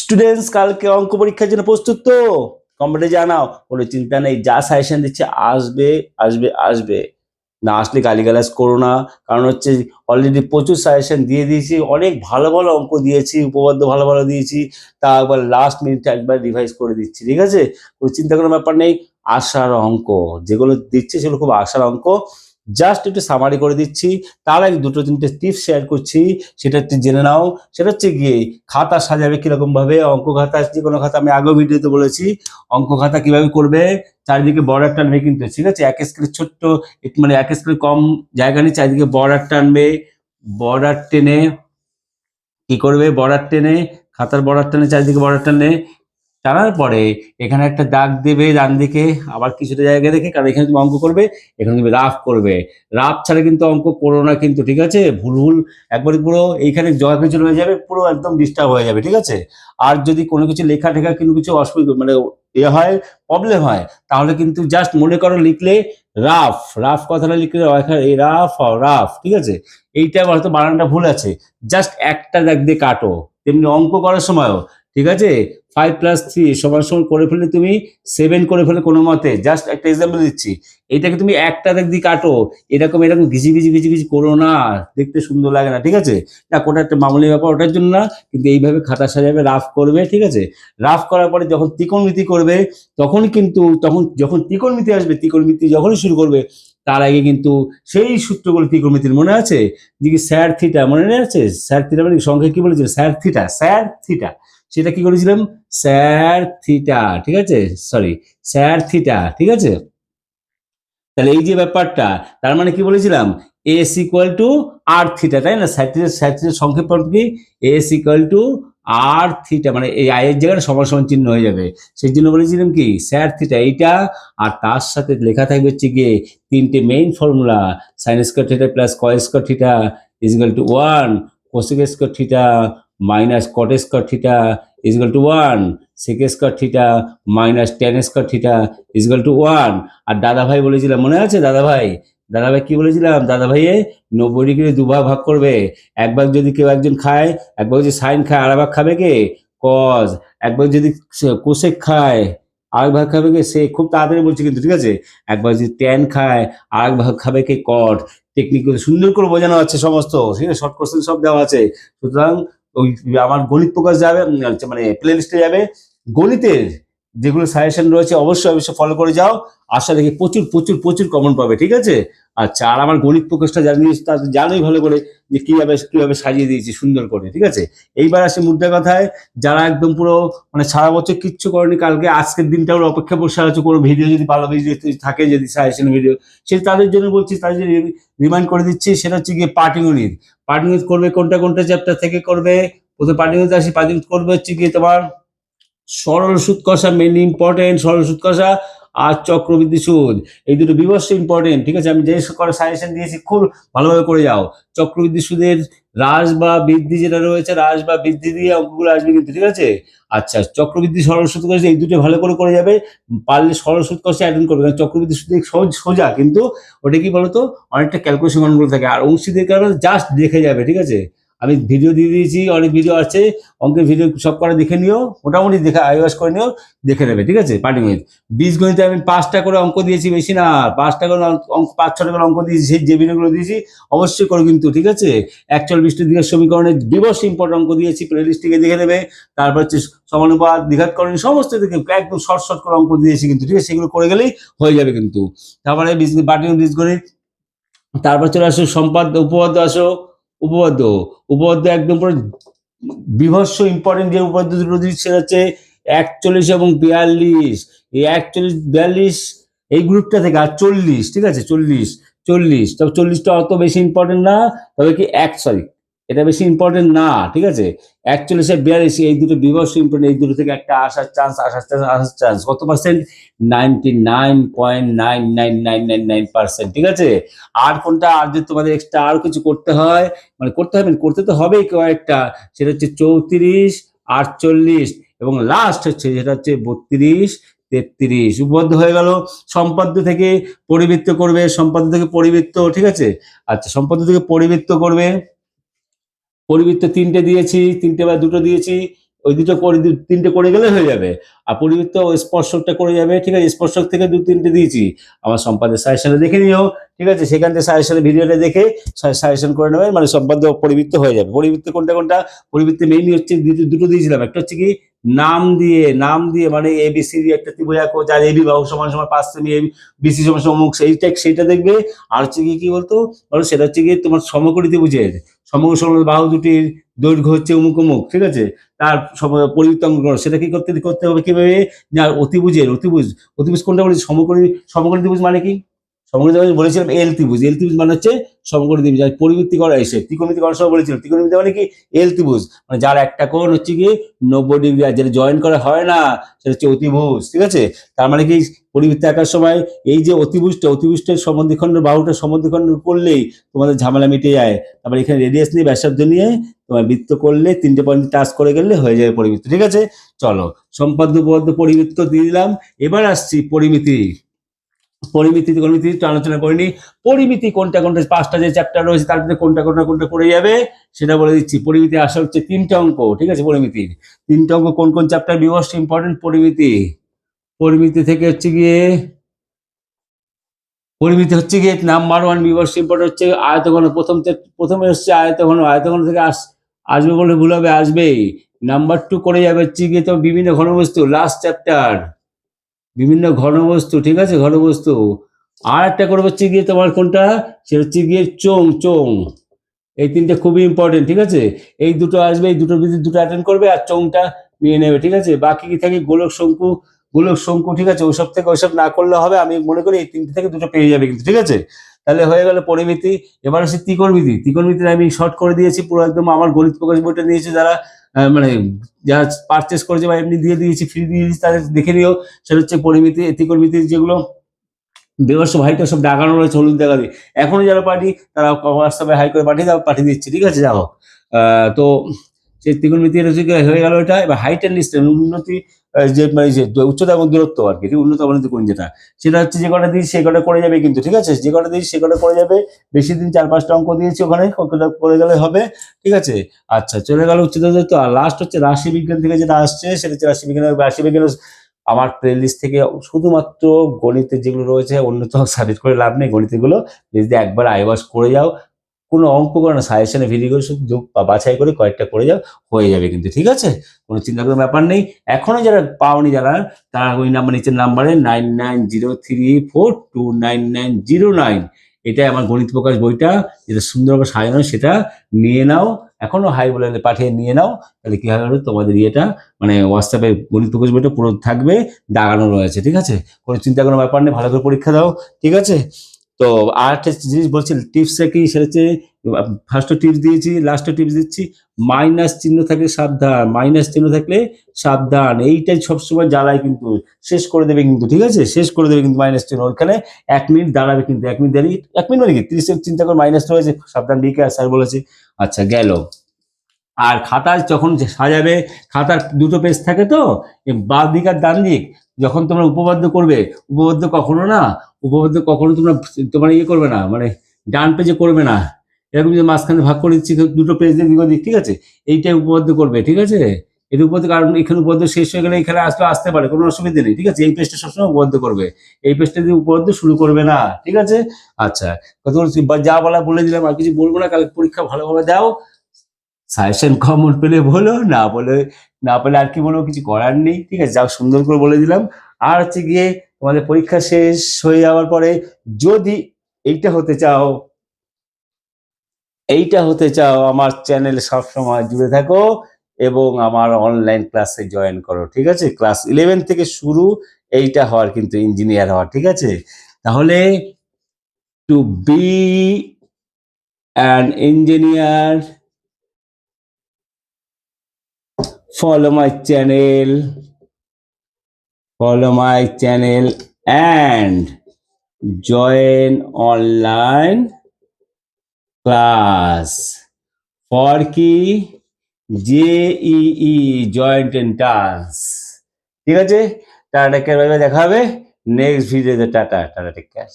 Students কালকে অঙ্ক পরীক্ষার জন্য প্রস্তুত তো? কমেন্টে জানাও। কোনো চিন্তা নেই, যা সাজেশন দিচ্ছে আসবে আসবে আসবে। না আসলে গালিগালাজ করো না, কারণ হচ্ছে অলরেডি প্রচুর সাজেশন দিয়ে দিয়েছি, অনেক ভালো ভালো অঙ্ক দিয়েছি, উপপাদ্য ভালো ভালো দিয়েছি, তা একবার লাস্ট মিনিটে একবার রিভাইজ করে দিচ্ছি, ঠিক আছে? কোনো চিন্তা করার ব্যাপার নেই। আশার অঙ্ক যেগুলো দিচ্ছে সেগুলো খুব আশার অঙ্ক, জাস্ট একটু সামারি করে দিচ্ছি। তার আগে দুটো তিনটে টিপস শেয়ার করছি, সেটা একটু জেনে নাও। সেটা হচ্ছে গিয়ে খাতা সাজাবে কিরকম ভাবে। অঙ্ক খাতা, যে কোনো খাতা, আমি আগেও ভিডিওতে বলেছি অঙ্ক খাতা কিভাবে করবে। চারিদিকে বর্ডার টানবে কিন্তু, ঠিক আছে? এক স্কেলের ছোট্ট মানে এক স্কেলের কম জায়গা নিয়ে চারিদিকে বর্ডার টানবে। বর্ডার টেনে কি করবে? বর্ডার টেনে, খাতার বর্ডার টেনে, চারিদিকে বর্ডার টানে, টানার পরে এখানে একটা দাগ দেবে ডান দিকে, আবার কিছুটা জায়গা দেখে, কারণ এখানে তুমি অঙ্ক করবে, এখানে তুমি রাফ করবে। রাফ ছাড়া কিন্তু অঙ্ক করো না কিন্তু, ঠিক আছে? ভুল ভুল একবারে পুরো এইখানে জয় কিছু হয়ে যাবে, পুরো একদম ডিস্টার্ব হয়ে যাবে, ঠিক আছে? আর যদি কোনো কিছু লেখা টেখা কিন্তু কিছু অসুবিধা মানে হয়, প্রবলেম হয়, তাহলে কিন্তু জাস্ট মনে করো লিখলে রাফ, রাফ কথাটা লিখলে এই রাফ রাফ, ঠিক আছে? এইটা হয়তো বানানটা ভুল আছে, জাস্ট একটা দাগ দিয়ে কাটো। তেমনি অঙ্ক করার সময়ও, ঠিক আছে? 5+3 করে ফেললে তুমি 7 করে ফেলে কোনো মতে, জাস্ট একটা এক্সাম্পল দিচ্ছি। এইটাকে তুমি একটা দাগ দিয়ে কাটো, এরকম এরকম ঘিচি ঘিচি ঘিচি ঘিচি করো না, দেখতে সুন্দর লাগে না, ঠিক আছে? না, ওটা একটা মামুলি ব্যাপার, ওটার জন্য না, কিন্তু এইভাবে খাতা সাজাবে, রাফ করবে, ঠিক আছে? রাফ করার পরে যখন ত্রিকোণমিতি করবে, তখন কিন্তু যখন ত্রিকোণমিতি আসবে, ত্রিকোণমিতি যখনই শুরু করবে, তার আগে কিন্তু সেই সূত্রগুলো ত্রিকোণমিতির মনে আছে, যে কি স্যার থিটা মনে আছে? স্যার থিটা মানে সংখ্যা কি বলেছিল? স্যার থিটা, স্যার থিটা, সেটা কি করেছিলাম? স্যার থিটা, ঠিক আছে? সরি, স্যার থিটা, ঠিক আছে? তাহলে এই যে ব্যাপারটা, তার মানে কি বলেছিলাম? S equal to R theta, তাই না? স্যার থিটার সংক্ষেপ পর্ব কি? S equal to R theta, মানে এই আয়ের জায়গায় সমান সমান চিহ্ন হয়ে যাবে। সেই জন্য বলেছিলাম কি স্যার থিটা এইটা, আর তার সাথে লেখা থাকবে হচ্ছে গিয়ে তিনটে main formula. Sine square theta plus cos square theta is equal to 1, cosec square theta minus cot square theta is equal to 1, sec square theta minus tan square theta is equal to 1। আর দাদা ভাই বলেছিলাম, মনে আছে? দাদা ভাই কি বলেছিলাম? দাদা ভাইয়ে 90 ডিগ্রি দুভাগ ভাগ করবে। এক ভাগ যদি কেউ একজন খায়, এক ভাগ যদি সাইন খায়, আর ভাগ খাবে কে? কজ। এক ভাগ যদি কোসেক খায়, আরেক ভাগ খাবে কে? সে। খুব তাড়াতাড়ি বলছি কিন্তু, ঠিক আছে? এক ভাগ যদি ট্যান খায়, আরেক ভাগ খাবে কে? কট। টেকনিক সুন্দর করে বোঝানো আছে সমস্ত, ঠিক আছে? শর্ট কোশ্চেন সব দেওয়া আছে। সুতরাং ওই আমার গণিত প্রকাশ যাবে, মানে প্লে লিস্টে যাবে, গণিতের যেগুলো সাজেশন রয়েছে অবশ্যই অবশ্যই ফলো করে যাও। আশা দেখি প্রচুর প্রচুর প্রচুর কমন পাবে, ঠিক আছে? আচ্ছা, আর আমার গণিত প্রকাশটা জানোই ভালো করে, যে কিভাবে কিভাবে সাজিয়ে দিয়েছি সুন্দর করে, ঠিক আছে? এইবার আসে মুদ্রা কথায়। যারা একদম পুরো মানে সারা বছর কিচ্ছু করেনি, কালকে আজকের দিনটা ওরা অপেক্ষা বসে আছে কোনো ভিডিও যদি ভালো ভিডিও থাকে, যদি সাজেশন ভিডিও, সে তাদের জন্য বলছি, তাদের জন্য রিমাইন্ড করে দিচ্ছি। সেটা হচ্ছে গিয়ে পাটিগণিত। পাটিগণিত করবে কোনটা কোনটা চ্যাপ্টার থেকে করবে? প্রথমে পাটিগণিত আসি। পাটিগণিত করবে হচ্ছে গিয়ে তোমার সরল সুদ কষা, মেনলি ইম্পর্টেন্ট সরল সুদ কষা, আর চক্রবৃদ্ধি সুদ। এই দুটো বিবস্ত ইম্পর্টেন্ট, ঠিক আছে? আমি যে করে সাজেশন দিয়েছি খুব ভালোভাবে করে যাও। চক্রবৃদ্ধি সুদের হ্রাস বা বৃদ্ধি যেটা রয়েছে, হ্রাস বা বৃদ্ধি দিয়ে অঙ্কগুলো আসবে কিন্তু, ঠিক আছে? আচ্ছা, চক্রবৃদ্ধি সরল সুদ কষা, এই দুটো ভালো করে যাবে। পারলে সরল সুদ কষা অ্যাটেন্ড করবে, কারণ চক্রবৃদ্ধি সুদ সোজা, কিন্তু ওটা কি বলতো, অনেকটা ক্যালকুলেশন গণনা থাকে। আর অংশীদের কারণে জাস্ট দেখে যাবে, ঠিক আছে? আমি ভিডিও দিয়ে দিয়েছি, অনেক ভিডিও আছে, অঙ্কের ভিডিও সব করে দেখে নিও, মোটামুটি দেখে আইওয়াস করে নিও, দেখে নেবে, ঠিক আছে? পাটিগণিত। বীজগণিতে আমি 5টা করে অঙ্ক দিয়েছি, বেশি না, 5টা করে অঙ্ক, 5-6টা করে অঙ্ক দিয়েছি, সেই যে ভিডিওগুলো দিয়েছি অবশ্যই করো কিন্তু, ঠিক আছে? অ্যাকচুয়াল বৃষ্টির দিকের সমীকরণের বিবস্ত ইম্পর্টেন্ট অঙ্ক দিয়েছি, প্লেলিস্টটিকে দেখে নেবে। তারপর হচ্ছে সমানুপাত, দ্বিঘাতকরণ, সমস্ত দিকে একদম শর্ট শর্ট করে অঙ্ক দিয়েছি কিন্তু, ঠিক আছে? সেগুলো করে গেলেই হয়ে যাবে কিন্তু। তারপরে পাটিগণিত, বীজগণিত। তারপর চলে আসো সম্পাদ্য, উপপাদ্য আসো। উপপাদ্য, উপপাদ্য একদম পুরো বিভৎস ইম্পর্টেন্ট যে উপপাদ্য দুটো দিচ্ছি, সেটা হচ্ছে 41 এবং 42। এই 41-42 এই গ্রুপটা থেকে, আর 40, ঠিক আছে? 40, তবে 40টা অত বেশি ইম্পর্টেন্ট না, তবে কি এটা বেশি ইম্পর্টেন্ট না, ঠিক আছে? 41 আর 42 এই দুটো বিভৎস ইম্পর্টেন্ট, এই দুটো থেকে একটা আসার চান্স কত পার্সেন্ট? 99.99999%, ঠিক আছে? আর কোনটা? আর যদি তোমাদের এক্সট্রা আরো কিছু করতে হয়, মানে করতে তো হবেই কয়েকটা, সেটা হচ্ছে 34, 48 এবং লাস্ট হচ্ছে যেটা হচ্ছে 32, 33। উপপাদ্য হয়ে গেল। সম্পাদ্য থেকে পরিবৃত্ত করবে, সম্পাদ্য থেকে পরিবৃত্ত, ঠিক আছে? আচ্ছা, সম্পাদ্য থেকে পরিবৃত্ত করবে। পরিবৃত্ত 3টে দিয়েছি, 3টে বা 2টো দিয়েছি। ওই দুটো করে তিনটে করে গেলে হয়ে যাবে। আর পরিবৃত্ত ও স্পর্শকটা করে যাবে, ঠিক আছে? স্পর্শক থেকে দু তিনটে দিয়েছি, আমার সম্পাদ্য সাজেশনে দেখে নিও, ঠিক আছে? সেখান থেকে সাজেশনের ভিডিওটা দেখে সাজেশন করে নেবে, মানে সম্পাদ্য পরিবৃত্ত হয়ে যাবে। পরিবৃত্ত কোনটা কোনটা? পরিবৃত্তে মেইনলি হচ্ছে দুটো দিয়েছিলাম, একটা হচ্ছে কি নাম দিয়ে মানে এবিসিডি একটা ত্রিভুজ আঁকো, যার এবি বাহু সমান সমান 5 সেমি, বিসি সমান সমান অমুক, সেইটা দেখবে। আর হচ্ছে কি বলতো, সেটা হচ্ছে কি তোমার সমকোণী ত্রিভুজের সমকোণ বাহু দুটির দৈর্ঘ্য হচ্ছে অমুক অমুক, ঠিক আছে? তার পরিবৃত্ত অঙ্কন করো, সেটা কি করতে হবে কিভাবে? না, অতিভুজ কোনটা বলেছি? সমকোণী ত্রিভুজ মানে কি? সমকোণী ত্রিভুজ বলেছিলাম এল ত্রিভুজ মানে হচ্ছে সমকোণী ত্রিভুজ। আর পরিবৃত্তি করা এসে ত্রিকোণমিতি করার সময় বলেছিলাম ত্রিকোণমিতি মানে কি? এল ত্রিভুজ, মানে যার একটা কোণ হচ্ছে কি 90 ডিগ্রি, আর যেটা জয়েন করা হয় না সেটা হচ্ছে অতিভুজ, ঠিক আছে? তার মানে কি পরিবৃত্তি আঁকার সময় এই যে অতিভুজটের সমদ্বিখণ্ড বাহুটা সমদ্বিখণ্ড করলেই তোমাদের ঝামেলা মিটে যায়। তারপরে এখানে রেডিয়াস নিয়ে ব্যাসার্ধ নিয়ে তোমার বৃত্ত করলে 3টে পয়েন্ট টাচ করে গেলে হয়ে যাবে পরিবৃত্ত, ঠিক আছে? চলো, সম্পাদ্য উপপাদ্য পরিবৃত্ত দিয়ে দিলাম। এবার আসছি পরিমিতি। ত্রিকোণমিতি আলোচনা করিনি। পরিমিতি কোনটা 5টা যে চ্যাপ্টার রয়েছে তার মধ্যে কোনটা করে যাবে সেটা বলে দিচ্ছি। পরিমিতি আসা হচ্ছে 3টে অঙ্ক, ঠিক আছে? পরিমিতির 3টে অঙ্ক কোন চ্যাপ্টার মোস্ট ইম্পর্টেন্ট? পরিমিতি থেকে হচ্ছে গিয়ে নাম্বার 1 মোস্ট ইম্পর্টেন্ট হচ্ছে আয়তঘন। প্রথমে হচ্ছে আয়তঘন থেকে আসবে বলে ভুল হবে, আসবেই। নাম্বার 2 করে যাবে হচ্ছে গিয়ে তো বিভিন্ন ঘনবস্তু, লাস্ট চ্যাপ্টার বিভিন্ন ঘনবস্তু, ঠিক আছে? ঘনবস্তু। আর একটা করে হচ্ছে গিয়ে তোমার কোনটা? সেটা হচ্ছে গিয়ে চোং। এই 3টে খুবই ইম্পর্টেন্ট, ঠিক আছে? এই দুটো আসবে, এই দুটোর ভিতরে দুটো অ্যাটেন্ড করবে আর চোংটা নিয়ে নেবে, ঠিক আছে? বাকি কি থাকে? গোলক শঙ্কু, ঠিক আছে? ওইসব না করলে হবে। আমি মনে করি এই 3টে থেকে দুটো পেয়ে যাবে কিন্তু, ঠিক আছে? তাহলে হয়ে গেল পরিমিতি। এবার হচ্ছে ত্রিকোণমিতির আমি শর্ট করে দিয়েছি পুরো একদম। আমার গণিত প্রকাশ বইটা নিয়েছে যারা মানে যারা পারচেস করেছে বা এমনি দিয়ে দিয়েছি, ফ্রি দিয়ে দিয়েছি, তাদের দেখে নিও। সেটা হচ্ছে ত্রিকোণমিতির যেগুলো বেবর্ষ ভাইটা সব ডাকানো রয়েছে হলুদ দেখা দিয়ে। এখনো যারা পার্টি তারা হোয়াটসঅ্যাপে হাই করে পাঠিয়ে দিচ্ছি, ঠিক আছে? যাও, তো সেই ত্রিকোণমিতি হয়ে গেল এটা। এবার হাইট অ্যান্ড ডিসটেন্স, উন্নতি যে মানে যে উচ্চতা এবং দূরত্ব আর কি, উন্নত অবনতি কোণ যেটা, সেটা হচ্ছে যে কটা দিয়েছি সে কটা করে যাবে কিন্তু, ঠিক আছে? যে কটা দিয়েছি সে কটা করে যাবে। বেশি দিন 4-5টা অঙ্ক দিয়েছি ওখানে, করে গেলে হবে, ঠিক আছে? আচ্ছা, চলে গেল উচ্চতা দূরত্ব। আর লাস্ট হচ্ছে রাশিবিজ্ঞান থেকে যেটা আসছে সেটা হচ্ছে রাশিবিজ্ঞান। আমার প্লেলিস্ট থেকে শুধুমাত্র গণিতের যেগুলো রয়েছে, অন্য তো সাবজেক্ট করে লাভ নেই, গণিতের গুলো প্লিজ একবার আইওয়াশ করে যাও। কোনো অঙ্ক করে না, সাজেশনে ভিডিও শুধু বাছাই করে কয়েকটা করে যাও, হয়ে যাবে কিন্তু, ঠিক আছে? কোনো চিন্তা করার ব্যাপার নেই। এখনো যারা পাওনি তারা ওই নিচের নাম্বারে 9903429909, এটাই আমার গণিত প্রকাশ বইটা, যেটা সুন্দরভাবে সাজানো, সেটা নিয়ে নাও। এখনো হাই বলে পাঠিয়ে নিয়ে নাও। তাহলে কি হবে? তোমাদের ইয়েটা মানে হোয়াটসঅ্যাপে গণিত প্রকাশ বইটা পুরো থাকবে, দাগানো রয়েছে, ঠিক আছে? কোনো চিন্তা করার ব্যাপার নেই, ভালো করে পরীক্ষা দাও, ঠিক আছে? তো আর একটা জিনিস বলছি, টিপসটা কি? সেটা হচ্ছে ফার্স্টে টিপস দিয়েছি, লাস্টে টিপস দিচ্ছি। মাইনাস চিহ্ন থাকলে সাবধান, এইটাই সবসময় জ্বালায় কিন্তু। শেষ করে দেবে কিন্তু, ঠিক আছে? মাইনাস চিহ্ন ওইখানে 1 মিনিট দাঁড়াবে কিন্তু, 1 মিনিট দাঁড়িয়ে 1 মিনিট মানে কি 30 সেকেন্ড চিন্তা করে মাইনাস রয়েছে, সাবধান দিকে স্যার বলেছে। আচ্ছা, গেল। আর খাতা যখন সাজাবে, খাতার দুটো পেজ থাকে তো, বাঁ দিক আর ডান দিক, যখন তোমরা উপপাদ্য করবে, উপপাদ্য কখনো তোমরা ইয়ে করবে না, মানে ডান পেজে করবে না। এরকম যে মাঝখানে ভাগ করে দিচ্ছি দুটো পেজ দিয়ে দিক ওদিক, ঠিক আছে? এইটাই উপপাদ্য করবে, ঠিক আছে? এর উপপাদ্য, কারণ এখানে উপপাদ্য শেষ হয়ে গেলে এখানে আসতে পারে, কোনো অসুবিধা নেই, ঠিক আছে? এই পেজটা সবসময় উপপাদ্য করবে, এই পেজটা দিয়ে উপপাদ্য শুরু করবে না, ঠিক আছে? আচ্ছা, যা বলা বলে দিলাম, আর কিছু বলবো না। কালকে পরীক্ষা ভালোভাবে দাও। সাজেশন কমন পেলে বলো, না পেলে আর কি বলবো, কিছু করার নেই, ঠিক আছে? যাও, সুন্দর করে বলে দিলাম। আর হচ্ছে গিয়ে তোমাদের পরীক্ষা শেষ হয়ে যাওয়ার পরে যদি এইটা হতে চাও আমার চ্যানেলে সবসময় জুড়ে থাকো এবং আমার অনলাইন ক্লাসে জয়েন করো, ঠিক আছে? ক্লাস 11 থেকে শুরু এইটা হওয়ার, কিন্তু ইঞ্জিনিয়ার হওয়ার, ঠিক আছে? তাহলে to be an engineer, follow my channel and join online class for কি JEE joint entrance, ঠিক আছে? টাটা, দেখা হবে নেক্সট ভিডিওতে। Tata, take care.